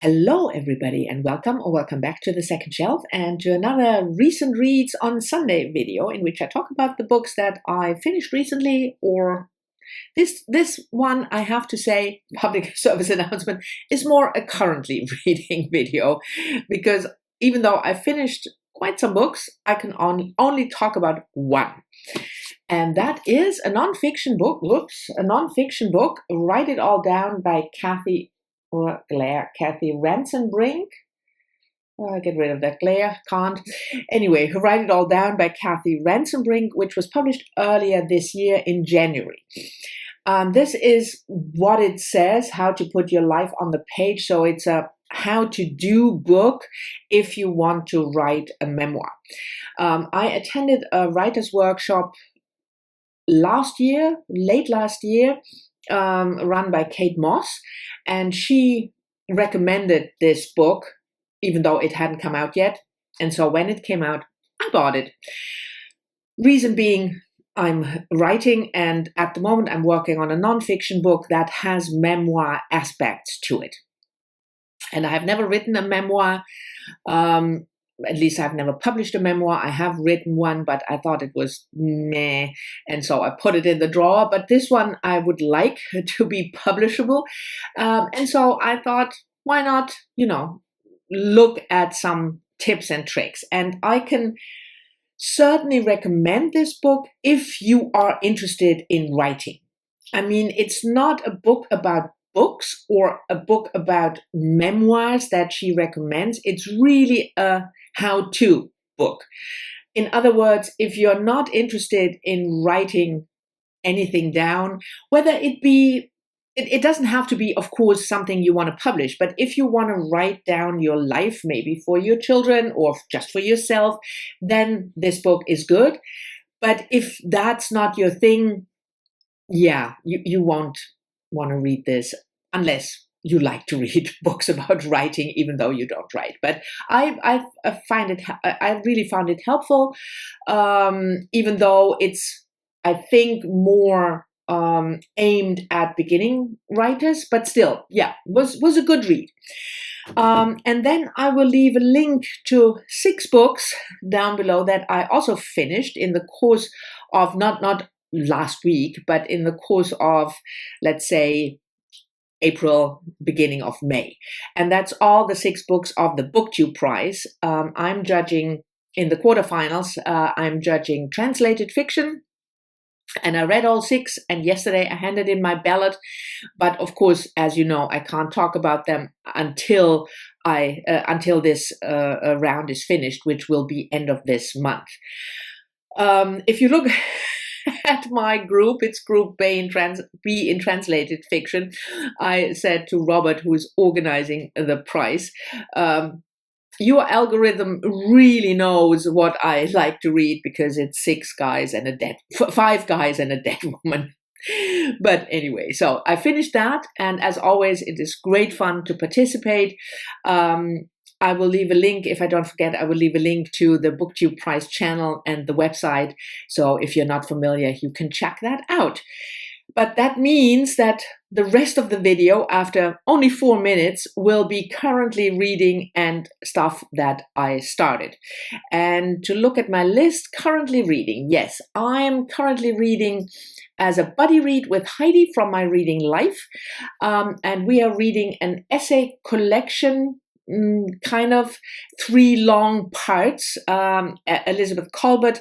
Hello, everybody, and welcome or welcome back to the second shelf and to another recent reads on Sunday video in which I talk about the books that I finished recently. Or this one, I have to say, public service announcement, is more a currently reading video, because even though I finished quite some books, I can only talk about one. And that is a nonfiction book. Write It All Down by Kathy Ransenbrink. Get rid of that glare, can't. Anyway, Write It All Down by Kathy Ransenbrink, which was published earlier this year in January. This is what it says, how to put your life on the page. So it's a how-to-do book if you want to write a memoir. I attended a writer's workshop late last year, run by Kate Moss, and she recommended this book, even though it hadn't come out yet. And so when it came out, I bought it. Reason being, I'm writing, and at the moment I'm working on a nonfiction book that has memoir aspects to it. And I have never written a memoir. At least I've never published a memoir. I have written one, but I thought it was meh, and so I put it in the drawer. But this one I would like to be publishable. And so I thought, why not, look at some tips and tricks. And I can certainly recommend this book if you are interested in writing. I mean, it's not a book about books or a book about memoirs that she recommends. It's really a how-to book. In other words, if you're not interested in writing anything down, whether it doesn't have to be, of course, something you want to publish, but if you want to write down your life, maybe for your children or just for yourself, then this book is good. But if that's not your thing, you won't want to read this unless you like to read books about writing, even though you don't write. But I really found it helpful, even though it's, I think, more aimed at beginning writers. But still, was a good read. And then I will leave a link to 6 books down below that I also finished in the course of not last week, but in the course of, let's say, April, beginning of May. And that's all the 6 books of the BookTube prize. I'm judging in the quarterfinals. I'm judging translated fiction. And I read all 6, and yesterday I handed in my ballot. But of course, as you know, I can't talk about them until this round is finished, which will be end of this month. If you look at my group, it's Group B in Translated Fiction. I said to Robert, who is organizing the prize, your algorithm really knows what I like to read, because it's 5 guys and a dead woman. But anyway, so I finished that, and as always, it is great fun to participate. I will leave a link, if I don't forget, I will leave a link to the BookTube Prize channel and the website. So if you're not familiar, you can check that out. But that means that the rest of the video, after only 4 minutes, will be currently reading and stuff that I started. And to look at my list, currently reading. Yes, I am currently reading as a buddy read with Heidi from my reading life. And we are reading an essay collection, kind of 3 long parts, Elizabeth Colbert,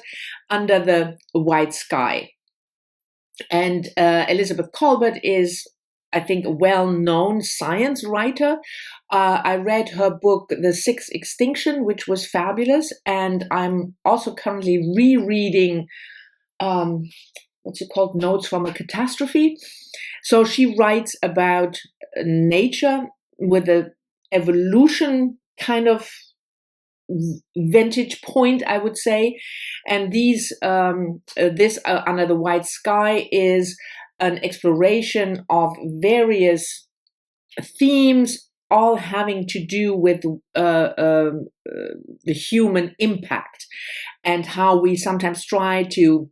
Under the White Sky. And Elizabeth Colbert is, I think, a well-known science writer. I read her book, The Sixth Extinction, which was fabulous. And I'm also currently rereading, Notes from a Catastrophe. So she writes about nature with a evolution kind of vantage point, I would say. And this Under the White Sky is an exploration of various themes, all having to do with the human impact and how we sometimes try to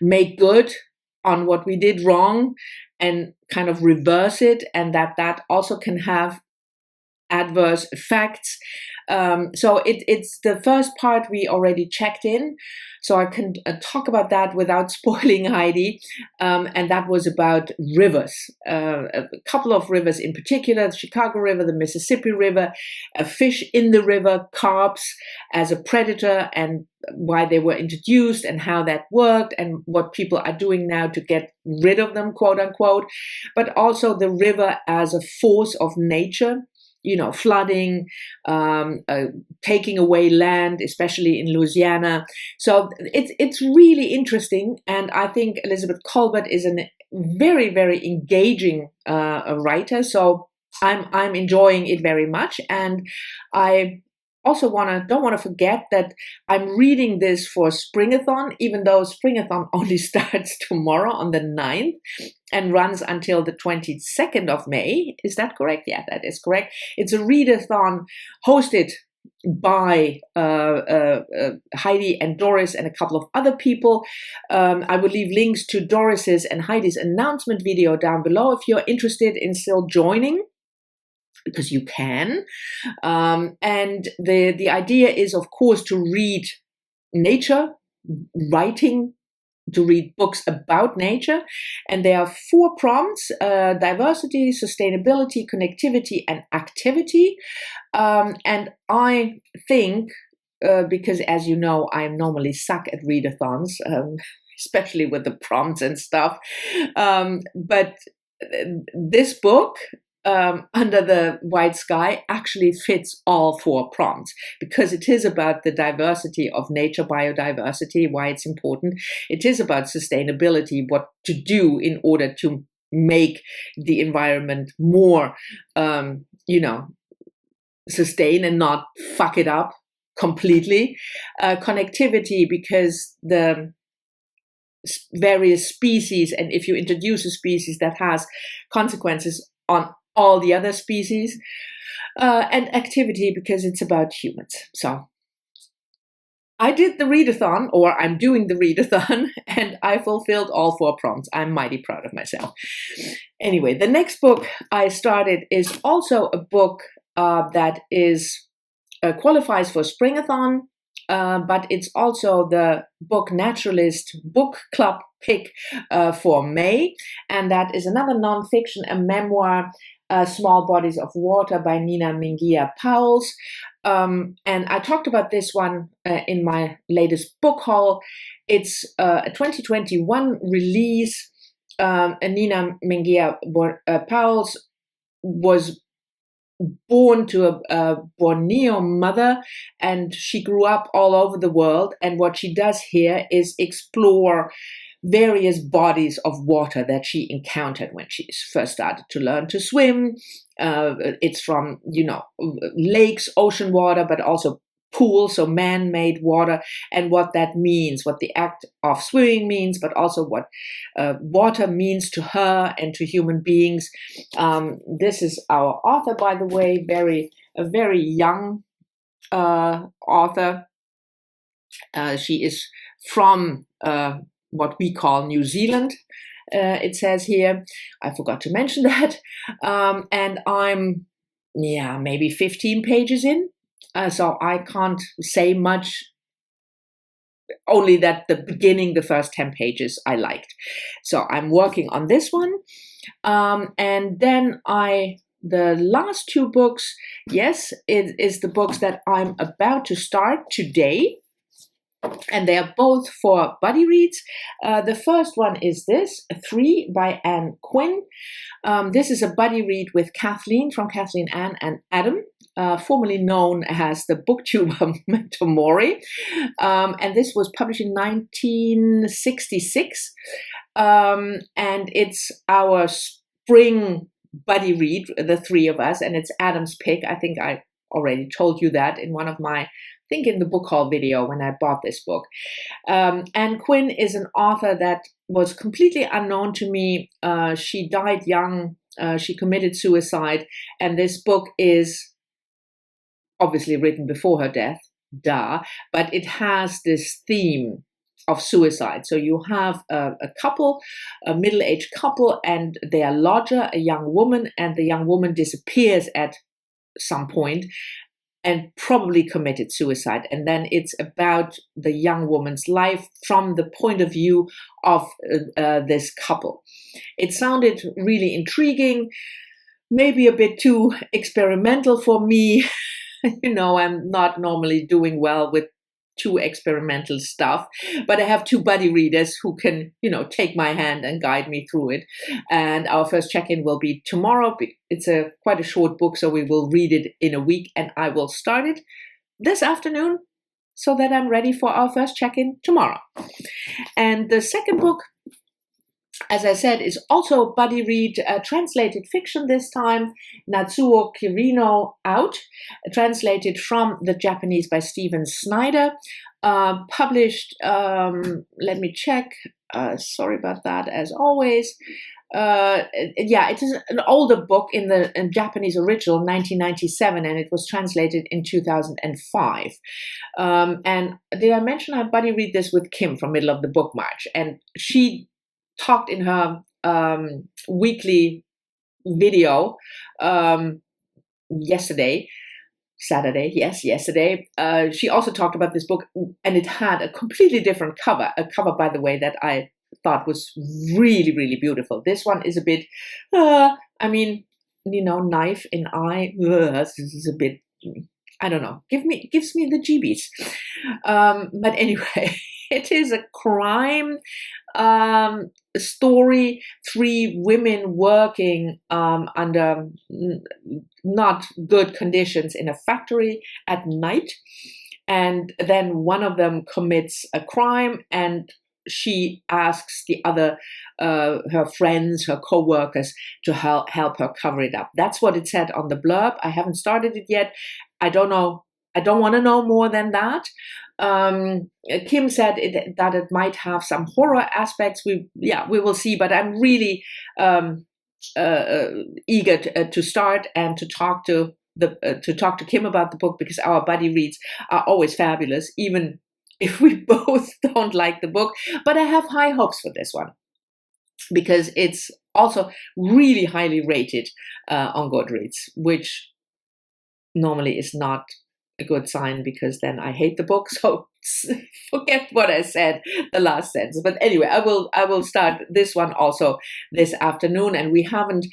make good on what we did wrong and kind of reverse it, and that also can have adverse effects. So it's the first part we already checked in, so I can talk about that without spoiling Heidi. And that was about rivers, a couple of rivers in particular: the Chicago River, the Mississippi River, a fish in the river, carps as a predator, and why they were introduced and how that worked and what people are doing now to get rid of them, quote unquote. But also the river as a force of nature, flooding, taking away land, especially in Louisiana. So it's really interesting, and I think Elizabeth Colbert is a very, very engaging writer. So I'm enjoying it very much, and I also don't want to forget that I'm reading this for Springathon, even though Springathon only starts tomorrow on the 9th and runs until the 22nd of May. Is that correct? Yeah, that is correct. It's a readathon hosted by Heidi and Doris and a couple of other people. I will leave links to Doris's and Heidi's announcement video down below if you're interested in still joining, because you can. And the idea is, of course, to read nature, to read books about nature. And there are 4 prompts: diversity, sustainability, connectivity, and activity. And I think, because as you know, I normally suck at readathons, especially with the prompts and stuff. But this book, Under the White Sky, actually fits all 4 prompts, because it is about the diversity of nature, biodiversity, why it's important. It is about sustainability, what to do in order to make the environment more, sustain and not fuck it up completely. Connectivity, because the various species, and if you introduce a species, that has consequences on all the other species, and activity, because it's about humans. So I did the readathon, or I'm doing the readathon, and I fulfilled all 4 prompts. I'm mighty proud of myself. Anyway, the next book I started is also a book that qualifies for Springathon, but it's also the Book Naturalist Book Club pick for May, and that is another nonfiction, a memoir, Small Bodies of Water by Nina Mingia Pauwels. And I talked about this one in my latest book haul. It's a 2021 release. Nina Mingia Pauwels was born to a Borneo mother, and she grew up all over the world. And what she does here is explore various bodies of water that she encountered when she first started to learn to swim. It's from, lakes, ocean water, but also pools, so man-made water, and what that means, what the act of swimming means, but also what water means to her and to human beings. This is our author, by the way, a very young author. She is from what we call New Zealand, it says here. I forgot to mention that. And I'm, maybe 15 pages in. So I can't say much, only that the beginning, the first 10 pages I liked. So I'm working on this one. And then the last 2 books, yes, it is the books that I'm about to start today. And they are both for buddy reads. The first one is this, 3 by Anne Quinn. This is a buddy read with Kathleen, from Kathleen Ann and Adam, formerly known as the booktuber Tomori. And this was published in 1966. And it's our spring buddy read, the 3 of us, and it's Adam's pick. I think I already told you that in one of my, in the book haul video when I bought this book. Anne Quinn is an author that was completely unknown to me. She died young. She committed suicide. And this book is obviously written before her death, but it has this theme of suicide. So you have a couple, a middle-aged couple, and they are lodger, a young woman, and the young woman disappears at some point and probably committed suicide. And then it's about the young woman's life from the point of view of this couple. It sounded really intriguing, maybe a bit too experimental for me. I'm not normally doing well with too experimental stuff, but I have two buddy readers who can, take my hand and guide me through it. And our first check-in will be tomorrow. It's quite a short book, so we will read it in a week, and I will start it this afternoon so that I'm ready for our first check-in tomorrow. And the second book, as I said, is also Buddyread, translated fiction this time, Natsuo Kirino Out, translated from the Japanese by Stephen Snyder, published, let me check, sorry about that as always. It is an older book in the Japanese original, 1997, and it was translated in 2005. And did I mention I Buddyread this with Kim from Middle of the Book March? And she talked in her weekly video yesterday. She also talked about this book, and it had a completely different cover, by the way, that I thought was really, really beautiful. This one is a bit, knife in eye. This is a bit, I don't know, gives me the jeebies. But anyway, it is a crime story. 3 women working under not good conditions in a factory at night, and then one of them commits a crime, and she asks the other, her friends, her co-workers, to help her cover it up. That's what it said on the blurb. I haven't started it yet. I don't know. I don't want to know more than that. Kim said that it might have some horror aspects. We will see. But I'm really eager to start and to talk to Kim about the book, because our buddy reads are always fabulous, even if we both don't like the book. But I have high hopes for this one, because it's also really highly rated on Goodreads, which normally is not a good sign, because then I hate the book. So forget what I said, the last sentence. But anyway, I will start this one also this afternoon, and we haven't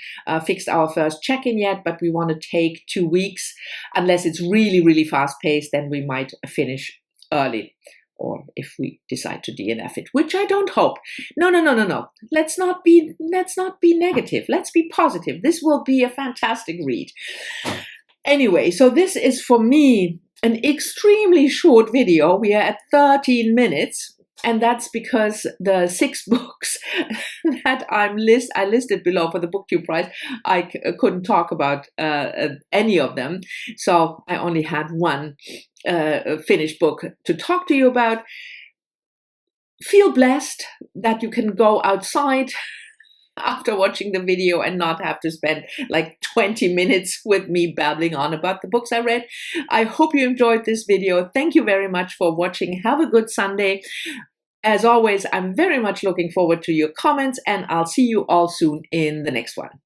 fixed our first check-in yet, but we want to take 2 weeks. Unless it's really, really fast-paced, then we might finish early, or if we decide to DNF it, which I don't hope. No. Let's not be negative. Let's be positive. This will be a fantastic read. Anyway, so this is for me an extremely short video. We are at 13 minutes, and that's because the 6 books that I listed below for the BookTube prize, I couldn't talk about any of them. So I only had one finished book to talk to you about. Feel blessed that you can go outside after watching the video and not have to spend like 20 minutes with me babbling on about the books I read. I hope you enjoyed this video. Thank you very much for watching. Have a good Sunday. As always, I'm very much looking forward to your comments, and I'll see you all soon in the next one.